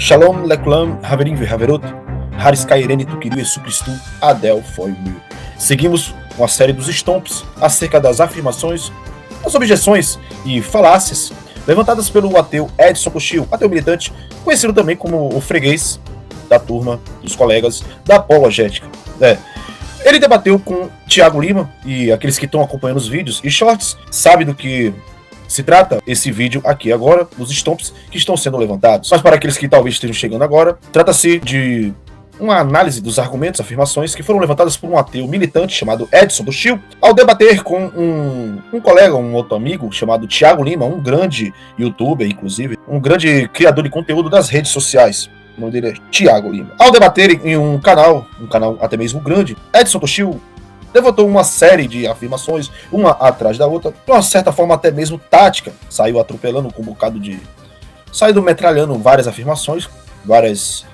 Shalom Leklam Haverim Vehaverot, Haris Kairene Tukiri Yesu Cristo, Adel foi meu. Seguimos com a série dos estomps acerca das afirmações, as objeções e falácias levantadas pelo ateu Edson Cochil, ateu militante, conhecido também como o freguês da turma, dos colegas da apologética. Ele debateu com Thiago Lima, e aqueles que estão acompanhando os vídeos e shorts sabem do que se trata esse vídeo aqui agora, dos estomps que estão sendo levantados. Mas para aqueles que talvez estejam chegando agora, trata-se de uma análise dos argumentos, afirmações que foram levantadas por um ateu militante chamado Edson Cochil, ao debater com um colega, um outro amigo chamado Thiago Lima, um grande youtuber, inclusive, um grande criador de conteúdo das redes sociais. O nome dele é Thiago Lima. Ao debaterem em um canal até mesmo grande, Edson Cochil levantou uma série de afirmações, uma atrás da outra, de uma certa forma até mesmo tática. Saiu atropelando com um bocado de... Saiu metralhando várias afirmações, várias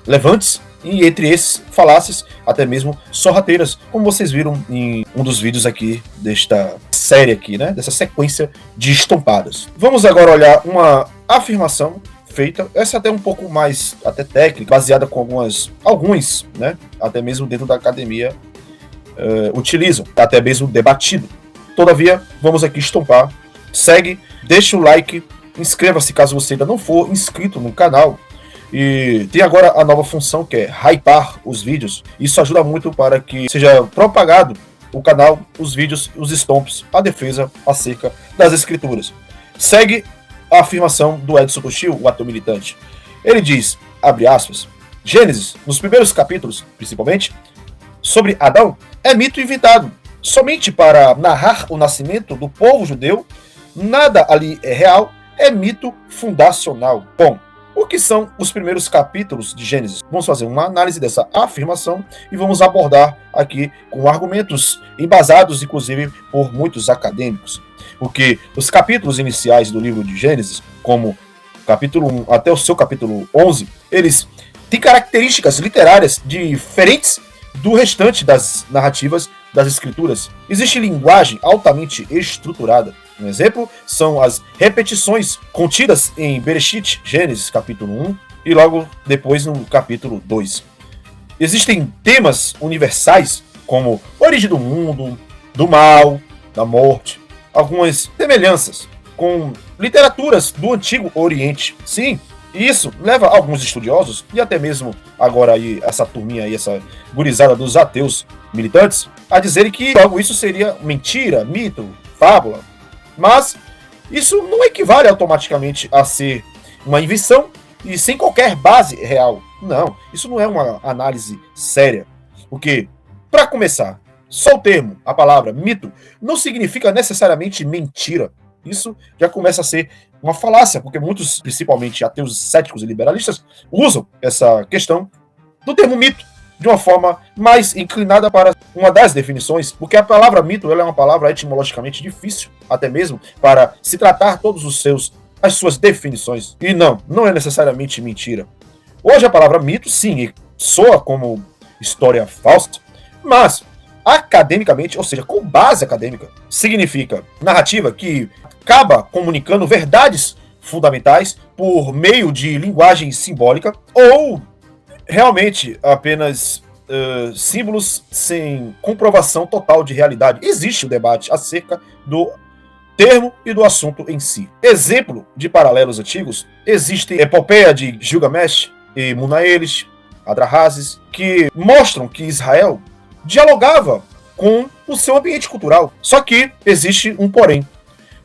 levantes, e entre esses falácias, até mesmo sorrateiras, como vocês viram em um dos vídeos aqui desta série aqui, né? Dessa sequência de estompadas. Vamos agora olhar uma afirmação feita, essa até um pouco mais até técnica, baseada com alguns, né? Até mesmo dentro da academia utilizam, até mesmo debatido. Todavia, vamos aqui estompar. Segue, deixa o like, inscreva-se caso você ainda não for inscrito no canal. E tem agora a nova função que é hypar os vídeos. Isso ajuda muito para que seja propagado o canal, os vídeos, os estomps, a defesa acerca das escrituras. Segue a afirmação do Edson Cochil, o ateu militante. Ele diz, abre aspas, Gênesis, nos primeiros capítulos, principalmente, sobre Adão, é mito inventado. Somente para narrar o nascimento do povo judeu, nada ali é real, é mito fundacional. Bom, o que são os primeiros capítulos de Gênesis? Vamos fazer uma análise dessa afirmação e vamos abordar aqui com argumentos embasados, inclusive, por muitos acadêmicos. Porque os capítulos iniciais do livro de Gênesis, como capítulo 1 até o seu capítulo 11, eles têm características literárias diferentes do restante das narrativas das escrituras. Existe linguagem altamente estruturada. Um exemplo são as repetições contidas em Bereshit, Gênesis, capítulo 1, e logo depois no capítulo 2. Existem temas universais, como origem do mundo, do mal, da morte, algumas semelhanças com literaturas do Antigo Oriente. Sim, e isso leva alguns estudiosos, e até mesmo agora aí essa turminha aí, essa gurizada dos ateus militantes, a dizerem que algo isso seria mentira, mito, fábula. Mas isso não equivale automaticamente a ser uma invenção e sem qualquer base real. Não, isso não é uma análise séria. Porque, para começar, só o termo, a palavra mito, não significa necessariamente mentira. Isso já começa a ser uma falácia, porque muitos, principalmente ateus céticos e liberalistas, usam essa questão do termo mito de uma forma mais inclinada para uma das definições, porque a palavra mito ela é uma palavra etimologicamente difícil, até mesmo para se tratar todos as suas definições. E não é necessariamente mentira. Hoje a palavra mito, sim, soa como história falsa, mas academicamente, ou seja, com base acadêmica, significa narrativa que acaba comunicando verdades fundamentais por meio de linguagem simbólica ou realmente apenas símbolos sem comprovação total de realidade. Existe o debate acerca do termo e do assunto em si. Exemplo de paralelos antigos, existe a epopeia de Gilgamesh e Munaelis, Adrahazes, que mostram que Israel dialogava com o seu ambiente cultural. Só que existe um porém.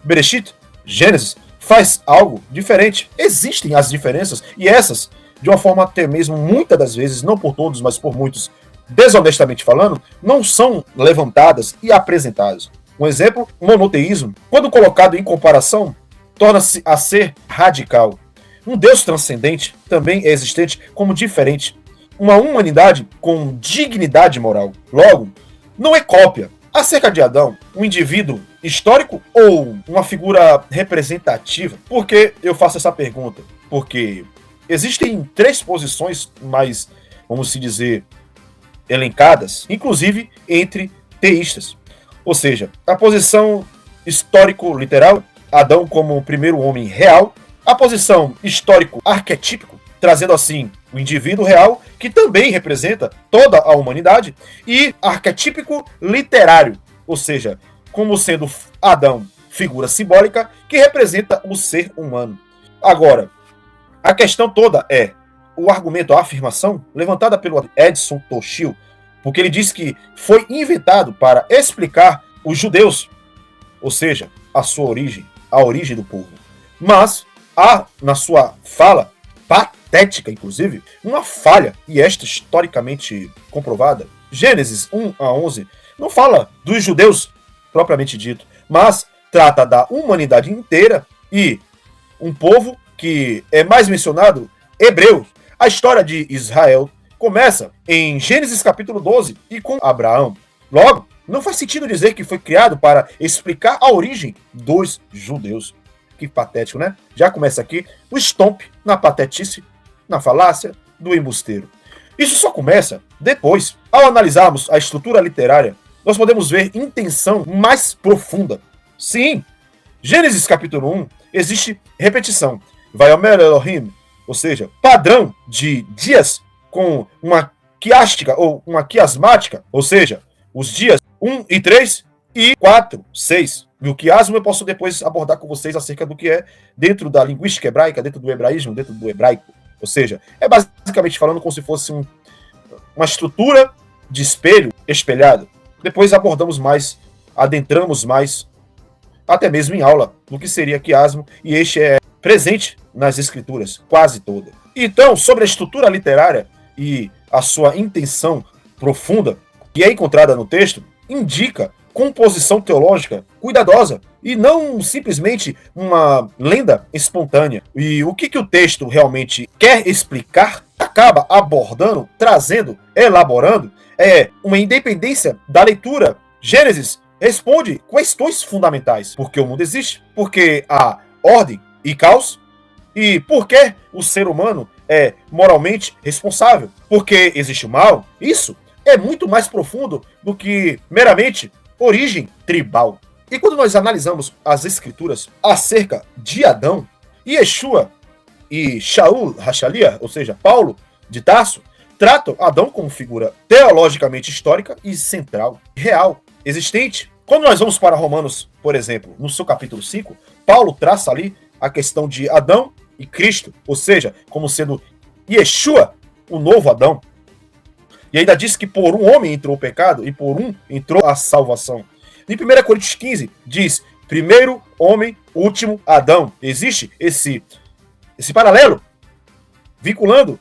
Bereshit, Gênesis, faz algo diferente. Existem as diferenças, e essas, de uma forma até mesmo, muitas das vezes, não por todos, mas por muitos, desonestamente falando, não são levantadas e apresentadas. Um exemplo, o monoteísmo, quando colocado em comparação, torna-se a ser radical. Um Deus transcendente também é existente como diferente. Uma humanidade com dignidade moral. Logo, não é cópia. Acerca de Adão, um indivíduo histórico ou uma figura representativa? Por que eu faço essa pergunta? Porque existem três posições mais, vamos se dizer, elencadas, inclusive entre teístas. Ou seja, a posição histórico-literal, Adão como o primeiro homem real, a posição histórico-arquetípico, trazendo assim o indivíduo real, que também representa toda a humanidade, e arquetípico literário, ou seja, como sendo Adão figura simbólica que representa o ser humano. Agora, a questão toda é o argumento, a afirmação levantada pelo Edson Toshio, porque ele diz que foi inventado para explicar os judeus, ou seja, a sua origem, a origem do povo. Mas há na sua fala, patética inclusive, uma falha, e esta historicamente comprovada. Gênesis 1 a 11 não fala dos judeus propriamente dito, mas trata da humanidade inteira e um povo que é mais mencionado, hebreus. A história de Israel começa em Gênesis capítulo 12 e com Abraão. Logo, não faz sentido dizer que foi criado para explicar a origem dos judeus. Que patético, né? Já começa aqui o stomp na patetice, na falácia do embusteiro. Isso só começa depois. Ao analisarmos a estrutura literária, nós podemos ver intenção mais profunda. Sim, Gênesis capítulo 1 existe repetição. Vaiomer Elohim, ou seja, padrão de dias com uma quiástica ou uma quiasmática, ou seja, os dias 1 e 3 e 4, 6. E o quiasmo eu posso depois abordar com vocês acerca do que é dentro da linguística hebraica, dentro do hebraísmo, dentro do hebraico. Ou seja, é basicamente falando como se fosse uma estrutura de espelho espelhado. Depois abordamos mais, adentramos mais, até mesmo em aula, do que seria quiasmo, e este é presente nas escrituras, quase toda. Então, sobre a estrutura literária e a sua intenção profunda, que é encontrada no texto, indica composição teológica cuidadosa e não simplesmente uma lenda espontânea. E o que o texto realmente quer explicar, acaba abordando, trazendo, elaborando, é uma independência da leitura. Gênesis responde questões fundamentais. Por que o mundo existe? Porque há ordem e caos? E por que o ser humano é moralmente responsável? Porque existe o mal? Isso é muito mais profundo do que meramente origem tribal. E quando nós analisamos as escrituras acerca de Adão, Yeshua e Shaul Hachalia, ou seja, Paulo de Tarso, tratam Adão como figura teologicamente histórica e central, real, existente. Quando nós vamos para Romanos, por exemplo, no seu capítulo 5, Paulo traça ali a questão de Adão e Cristo, ou seja, como sendo Yeshua, o novo Adão. E ainda diz que por um homem entrou o pecado e por um entrou a salvação. Em 1 Coríntios 15 diz, primeiro homem, último Adão. Existe esse paralelo, vinculando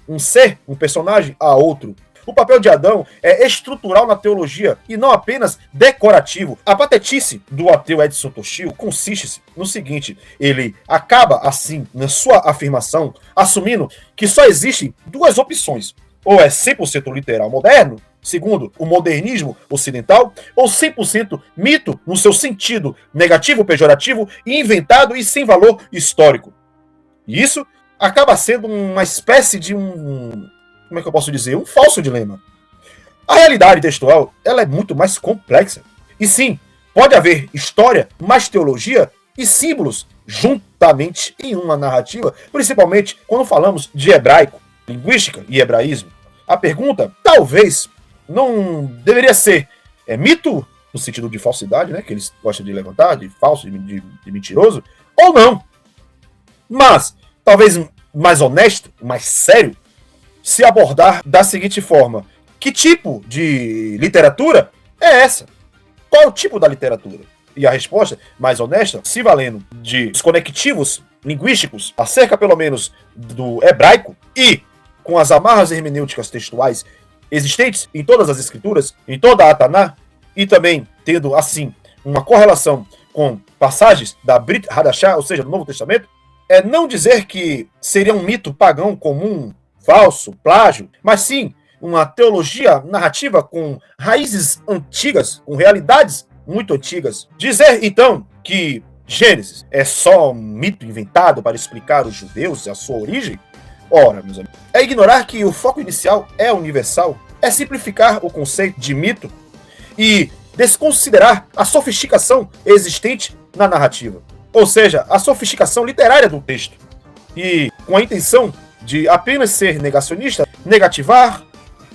um ser, um personagem a outro. O papel de Adão é estrutural na teologia e não apenas decorativo. A patetice do ateu Edson Toshio consiste no seguinte: ele acaba assim, na sua afirmação, assumindo que só existem duas opções. Ou é 100% literal moderno, segundo o modernismo ocidental, ou 100% mito no seu sentido negativo, pejorativo, inventado e sem valor histórico. E isso acaba sendo uma espécie de como é que eu posso dizer? Um falso dilema. A realidade textual, ela é muito mais complexa. E sim, pode haver história, mais teologia e símbolos juntamente em uma narrativa, principalmente quando falamos de hebraico, linguística e hebraísmo. A pergunta, talvez, não deveria ser mito, no sentido de falsidade, né, que eles gostam de levantar, de falso, de mentiroso, ou não. Mas, talvez mais honesto, mais sério, se abordar da seguinte forma: que tipo de literatura é essa? Qual é o tipo da literatura? E a resposta, mais honesta, se valendo de conectivos linguísticos acerca, pelo menos, do hebraico e com as amarras hermenêuticas textuais existentes em todas as escrituras, em toda a Taná, e também tendo, assim, uma correlação com passagens da Brit Hadashah, ou seja, do Novo Testamento, é não dizer que seria um mito pagão comum, falso, plágio, mas sim uma teologia narrativa com raízes antigas, com realidades muito antigas. Dizer, então, que Gênesis é só um mito inventado para explicar os judeus e a sua origem? Ora, meus amigos, é ignorar que o foco inicial é universal, é simplificar o conceito de mito e desconsiderar a sofisticação existente na narrativa, ou seja, a sofisticação literária do texto, e com a intenção de apenas ser negacionista, negativar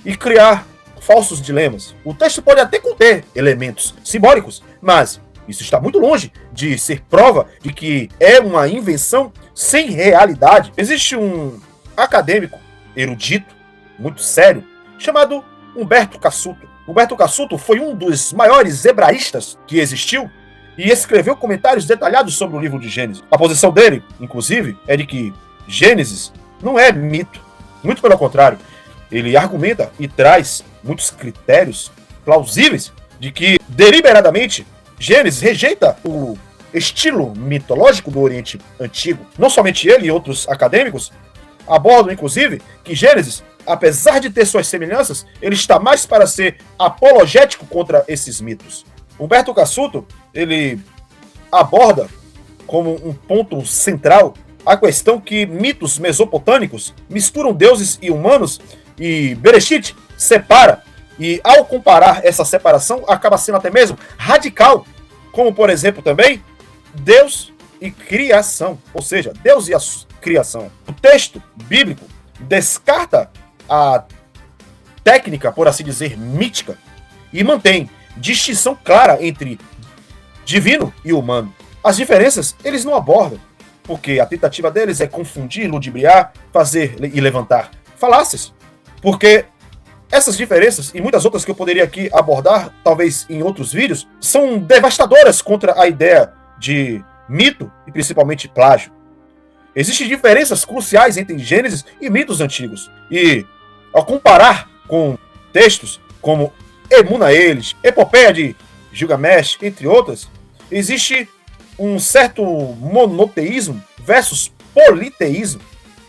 e criar falsos dilemas. O texto pode até conter elementos simbólicos, mas isso está muito longe de ser prova de que é uma invenção sem realidade. Existe um acadêmico erudito, muito sério, chamado Humberto Cassuto. Humberto Cassuto foi um dos maiores hebraístas que existiu e escreveu comentários detalhados sobre o livro de Gênesis. A posição dele, inclusive, é de que Gênesis não é mito. Muito pelo contrário, ele argumenta e traz muitos critérios plausíveis de que, deliberadamente, Gênesis rejeita o estilo mitológico do Oriente Antigo. Não somente ele e outros acadêmicos abordam, inclusive, que Gênesis, apesar de ter suas semelhanças, ele está mais para ser apologético contra esses mitos. Humberto Cassuto, ele aborda como um ponto central a questão que mitos mesopotâmicos misturam deuses e humanos e Bereshit separa. E ao comparar essa separação, acaba sendo até mesmo radical, como por exemplo também Deus e criação, ou seja, Deus e a criação. O texto bíblico descarta a técnica, por assim dizer, mítica e mantém distinção clara entre divino e humano. As diferenças eles não abordam, porque a tentativa deles é confundir, ludibriar, fazer e levantar falácias, porque essas diferenças e muitas outras que eu poderia aqui abordar, talvez em outros vídeos, são devastadoras contra a ideia de mito e principalmente plágio. Existem diferenças cruciais entre Gênesis e mitos antigos. E, ao comparar com textos como Emuna Elis, Epopeia de Gilgamesh, entre outras, existe um certo monoteísmo versus politeísmo.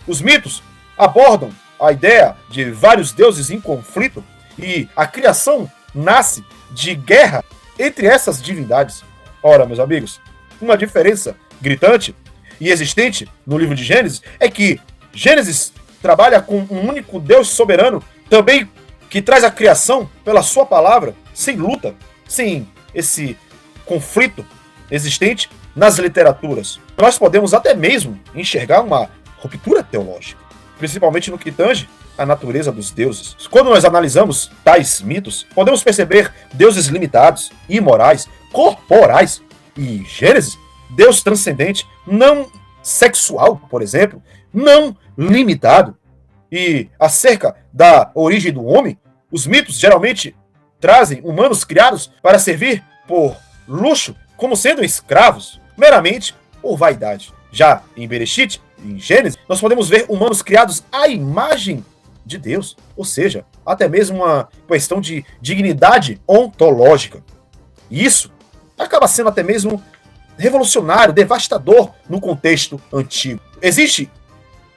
Os mitos abordam a ideia de vários deuses em conflito e a criação nasce de guerra entre essas divindades. Ora, meus amigos, uma diferença gritante e existente no livro de Gênesis é que Gênesis trabalha com um único Deus soberano, também que traz a criação pela sua palavra, sem luta, sem esse conflito existente nas literaturas. Nós podemos até mesmo enxergar uma ruptura teológica, principalmente no que tange a natureza dos deuses. Quando nós analisamos tais mitos, podemos perceber deuses limitados, imorais, corporais, e Gênesis, Deus transcendente, não sexual, por exemplo, não limitado. E acerca da origem do homem, os mitos geralmente trazem humanos criados para servir por luxo, como sendo escravos, meramente por vaidade. Já em Bereshit, em Gênesis, nós podemos ver humanos criados à imagem de Deus, ou seja, até mesmo uma questão de dignidade ontológica. E isso acaba sendo até mesmo revolucionário, devastador no contexto antigo. Existe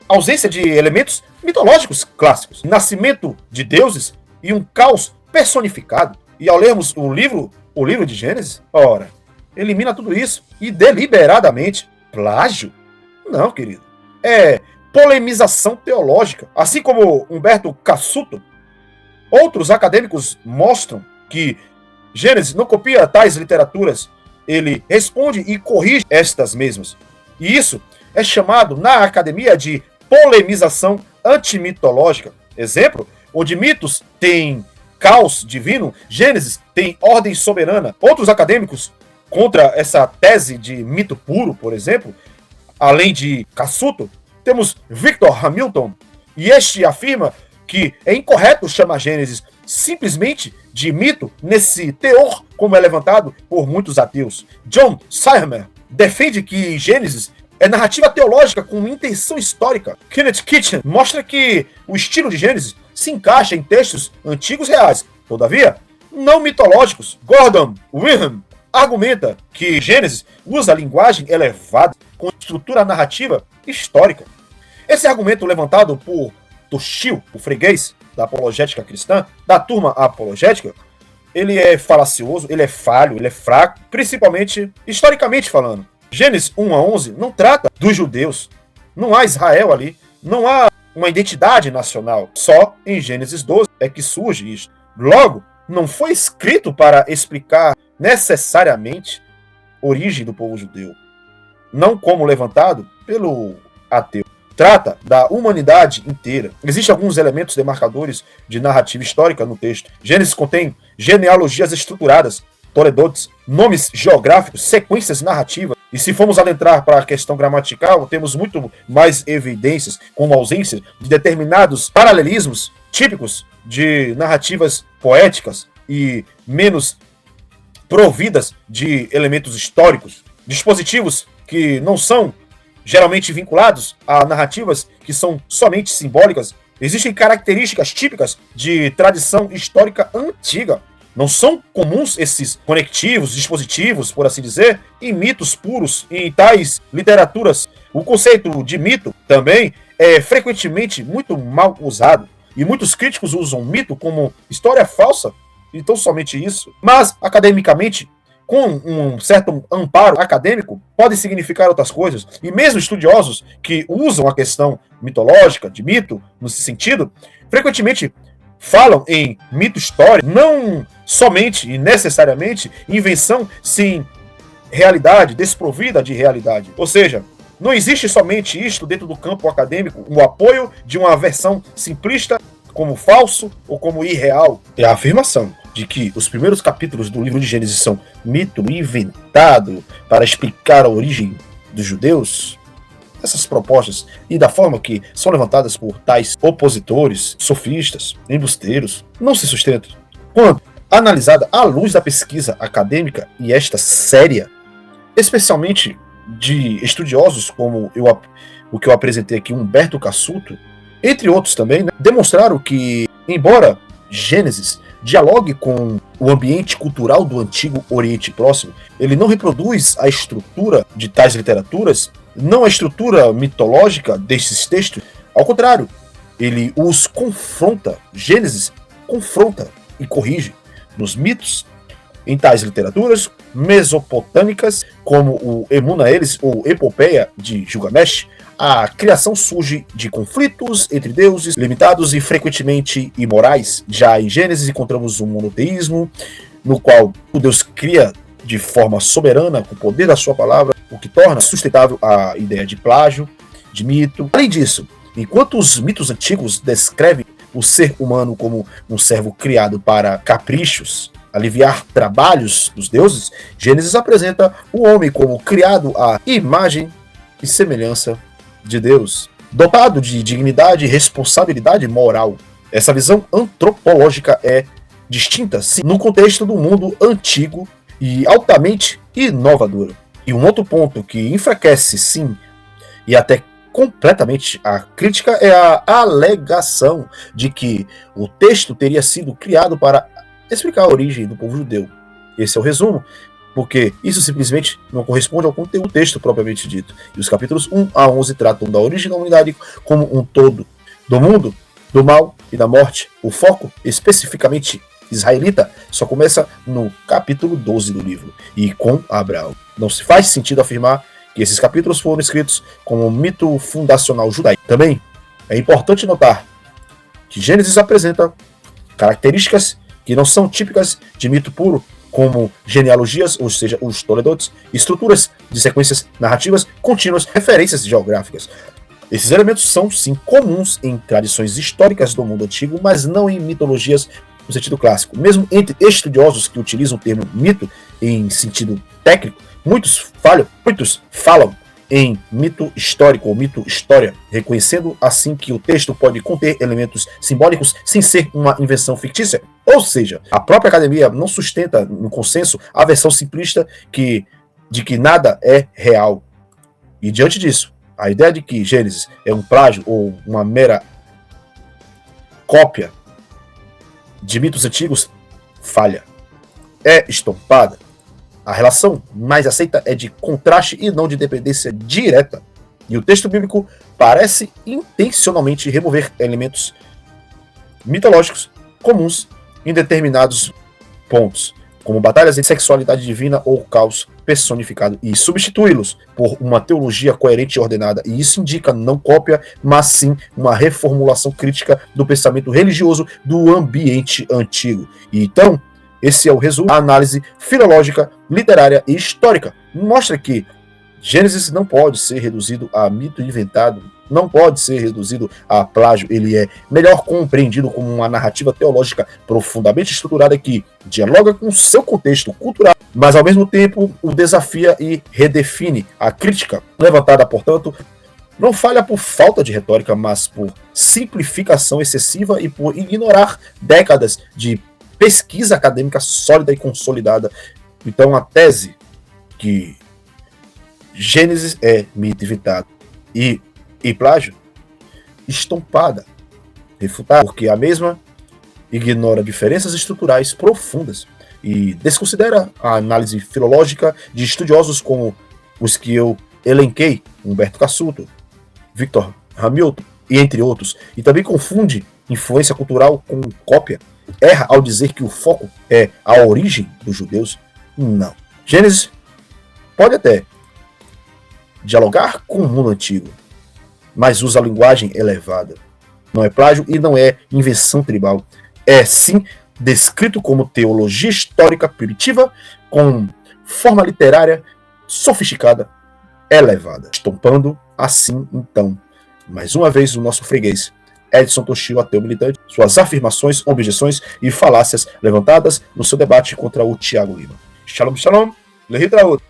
ausência de elementos mitológicos clássicos, nascimento de deuses e um caos personificado. E ao lermos o livro de Gênesis, ora, elimina tudo isso e deliberadamente plágio? Não, querido. É polemização teológica. Assim como Humberto Cassuto, outros acadêmicos mostram que Gênesis não copia tais literaturas, ele responde e corrige estas mesmas. E isso é chamado na academia de polemização antimitológica. Exemplo, onde mitos têm caos divino, Gênesis tem ordem soberana. Outros acadêmicos contra essa tese de mito puro, por exemplo, além de Cassuto, temos Victor Hamilton, e este afirma que é incorreto chamar Gênesis simplesmente de mito nesse teor como é levantado por muitos ateus. John Seimer defende que Gênesis é narrativa teológica com intenção histórica. Kenneth Kitchen mostra que o estilo de Gênesis se encaixa em textos antigos reais, todavia, não mitológicos. Gordon Wilhelm argumenta que Gênesis usa linguagem elevada com estrutura narrativa histórica. Esse argumento levantado por Toshio, o freguês da apologética cristã, da turma apologética, ele é falacioso, ele é falho, ele é fraco, principalmente historicamente falando. Gênesis 1 a 11 não trata dos judeus, não há Israel ali, não há uma identidade nacional. Só em Gênesis 12 é que surge isso. Logo, não foi escrito para explicar necessariamente a origem do povo judeu, não como levantado pelo ateu. trata da humanidade inteira. Existem alguns elementos demarcadores de narrativa histórica no texto. Gênesis contém genealogias estruturadas, toledotes, nomes geográficos, sequências narrativas. E se formos adentrar para a questão gramatical, temos muito mais evidências, como a ausência de determinados paralelismos típicos de narrativas poéticas e menos providas de elementos históricos, dispositivos que não são geralmente vinculados a narrativas que são somente simbólicas. Existem características típicas de tradição histórica antiga. Não são comuns esses conectivos, dispositivos, por assim dizer, em mitos puros, em tais literaturas. O conceito de mito também é frequentemente muito mal usado. E muitos críticos usam mito como história falsa, e tão somente isso. Mas, academicamente, com um certo amparo acadêmico, pode significar outras coisas. E mesmo estudiosos que usam a questão mitológica, de mito, nesse sentido, frequentemente falam em mito histórico, não somente e necessariamente invenção sem realidade, desprovida de realidade. Ou seja, não existe somente isto dentro do campo acadêmico, o apoio de uma versão simplista como falso ou como irreal. É a afirmação de que os primeiros capítulos do livro de Gênesis são mito inventado para explicar a origem dos judeus. Essas propostas, e da forma que são levantadas por tais opositores, sofistas, embusteiros, não se sustentam. Quando analisada à luz da pesquisa acadêmica, e esta séria, especialmente de estudiosos como o que eu apresentei aqui, Humberto Cassuto, entre outros também, né, demonstraram que, embora Gênesis dialogue com o ambiente cultural do antigo Oriente Próximo, ele não reproduz a estrutura de tais literaturas, não a estrutura mitológica desses textos. Ao contrário, ele os confronta. Gênesis confronta e corrige nos mitos em tais literaturas mesopotâmicas, como o Emuna Elis ou Epopeia de Gilgamesh. A criação surge de conflitos entre deuses limitados e frequentemente imorais. Já em Gênesis encontramos um monoteísmo, no qual o Deus cria de forma soberana, com o poder da sua palavra, o que torna sustentável a ideia de plágio, de mito. Além disso, enquanto os mitos antigos descrevem o ser humano como um servo criado para caprichos, aliviar trabalhos dos deuses, Gênesis apresenta o homem como criado à imagem e semelhança de Deus, dotado de dignidade e responsabilidade moral. Essa visão antropológica é distinta, sim, no contexto do mundo antigo e altamente inovadora. E um outro ponto que enfraquece, sim, e até completamente a crítica é a alegação de que o texto teria sido criado para explicar a origem do povo judeu. Esse é o resumo, porque isso simplesmente não corresponde ao conteúdo do texto propriamente dito. E os capítulos 1 a 11 tratam da origem da humanidade como um todo, do mundo, do mal e da morte. O foco, especificamente israelita, só começa no capítulo 12 do livro, e com Abraão. Não se faz sentido afirmar que esses capítulos foram escritos como um mito fundacional judaico. Também é importante notar que Gênesis apresenta características que não são típicas de mito puro, como genealogias, ou seja, os toledotes, estruturas de sequências narrativas contínuas, referências geográficas. Esses elementos são, sim, comuns em tradições históricas do mundo antigo, mas não em mitologias no sentido clássico. Mesmo entre estudiosos que utilizam o termo mito em sentido técnico, muitos falam em mito histórico ou mito história, reconhecendo assim que o texto pode conter elementos simbólicos sem ser uma invenção fictícia. Ou seja, a própria academia não sustenta no consenso a versão simplista de que nada é real. E diante disso, a ideia de que Gênesis é um plágio ou uma mera cópia de mitos antigos falha. É estompada. A relação mais aceita é de contraste e não de dependência direta. E o texto bíblico parece intencionalmente remover elementos mitológicos comuns em determinados pontos, como batalhas entre sexualidade divina ou caos personificado, e substituí-los por uma teologia coerente e ordenada. E isso indica não cópia, mas sim uma reformulação crítica do pensamento religioso do ambiente antigo. E então, esse é o resumo da análise filológica, literária e histórica. Mostra que Gênesis não pode ser reduzido a mito inventado não pode ser reduzido a plágio, ele é melhor compreendido como uma narrativa teológica profundamente estruturada que dialoga com seu contexto cultural, mas ao mesmo tempo o desafia e redefine. A crítica levantada, portanto, não falha por falta de retórica, mas por simplificação excessiva e por ignorar décadas de pesquisa acadêmica sólida e consolidada. Então a tese que Gênesis é mito inventado e plágio, estompada, refutada, porque a mesma ignora diferenças estruturais profundas e desconsidera a análise filológica de estudiosos como os que eu elenquei, Humberto Cassuto, Victor Hamilton e entre outros, e também confunde influência cultural com cópia. Erra ao dizer que o foco é a origem dos judeus. Não. Gênesis pode até dialogar com o mundo antigo, mas usa linguagem elevada. Não é plágio e não é invenção tribal. É sim descrito como teologia histórica primitiva, com forma literária sofisticada, elevada. Estompando assim, então, mais uma vez, o nosso freguês Edson Toshio, ateu militante, suas afirmações, objeções e falácias levantadas no seu debate contra o Tiago Lima. Shalom, shalom, lehitraot.